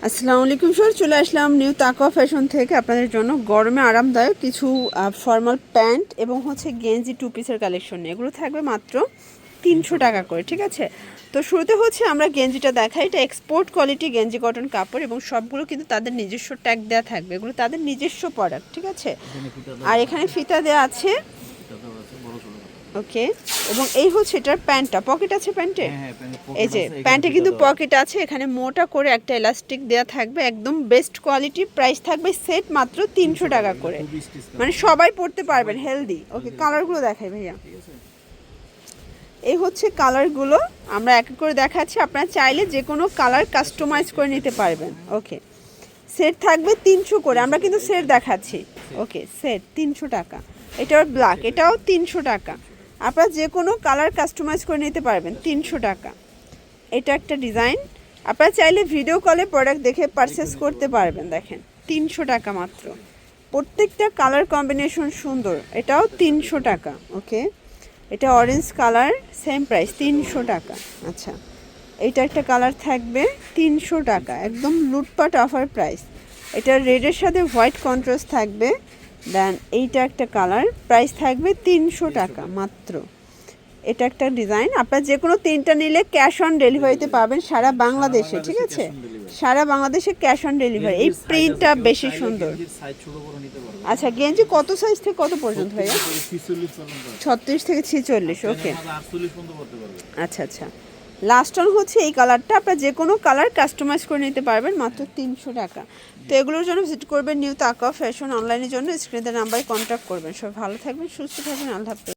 আসসালামু আলাইকুম স্যার, চলে আসলাম নিউ তাকওয়া ফ্যাশন থেকে আপনাদের জন্য গরমে আরামদায়ক কিছু ফর্মাল প্যান্ট এবং হচ্ছে গেঞ্জি টু পিসের কালেকশন নিয়ে। এগুলো থাকবে মাত্র 300 টাকা করে, ঠিক আছে। তো শুরুতে হচ্ছে আমরা গেঞ্জিটা দেখাই। এটা এক্সপোর্ট কোয়ালিটি গেঞ্জি কটন কাপড় এবং সবগুলো কিন্তু তাদের নিজস্ব ট্যাগ দেওয়া থাকবে। এগুলো তাদের নিজস্ব প্রোডাক্ট, ঠিক আছে। আর এখানে ফিতা দেওয়া আছে, ওকে। এবং এই হচ্ছে এটার প্যান্টটা, পকেট আছে প্যান্টে, এই যে প্যান্টে কিন্তু পকেট আছে। এখানে মোটা করে একটা এলাস্টিক দেয়া থাকবে, একদম বেস্ট কোয়ালিটি। প্রাইস থাকবে সেট মাত্র 300 টাকা করে, মানে সবাই পরতে পারবেন, হেলদি। ওকে, কালারগুলো দেখাই ভাইয়া। এই হচ্ছে কালারগুলো, আমরা এক এক করে দেখাচ্ছি। আপনারা চাইলে যে কোনো কালার কাস্টমাইজ করে নিতে পারবেন। ওকে, সেট থাকবে 300 করে, আমরা কিন্তু সেট দেখাচ্ছি। ওকে, সেট 300 টাকা। এটাও ব্ল্যাক, এটাও 300 টাকা। আপনারা যে কোনো কালার কাস্টমাইজ করে নিতে পারবেন 300 টাকা। এটা একটা ডিজাইন, আপনারা চাইলে ভিডিও কলে প্রোডাক্ট দেখে পারচেস করতে পারবেন। দেখেন 300 টাকা মাত্র, প্রত্যেকটা কালার কম্বিনেশন সুন্দর। এটাও 300 টাকা। ওকে, এটা অরেঞ্জ কালার, সেম প্রাইস 300 টাকা। আচ্ছা, এইটা একটা কালার থাকবে 300 টাকা, একদম লুটপাট অফার প্রাইস। এটা রেডের সাথে হোয়াইট কন্ট্রাস্ট থাকবে। দেন এইটা একটা কালার, প্রাইস থাকবে 300 টাকা মাত্র। এটা একটা ডিজাইন, আপনার যে কোনো তিনটা নিলে ক্যাশ অন ডেলিভারিতে পাবেন সারা বাংলাদেশে, ঠিক আছে। সারা বাংলাদেশে ক্যাশ অন ডেলিভারি। এই প্রিন্টটা বেশি সুন্দর। আচ্ছা, গেঞ্জি কত সাইজ থেকে কত পর্যন্ত ভাইয়া? 36 থেকে 46। ওকে, আচ্ছা আচ্ছা। লাস্ট অন হচ্ছে এই কালারটা, আপনার যে কোনো কালার কাস্টমাইজ করে নিতে পারবেন মাত্র 300 টাকা। তো এগুলোর জন্য ভিজিট করবেন নিউ তাকওয়া ফ্যাশন। অনলাইনের জন্য স্ক্রিনের নাম্বারে কন্ট্যাক্ট করবেন। সব ভালো থাকবেন, সুস্থ থাকবেন, আল্লাহ হাফেজ।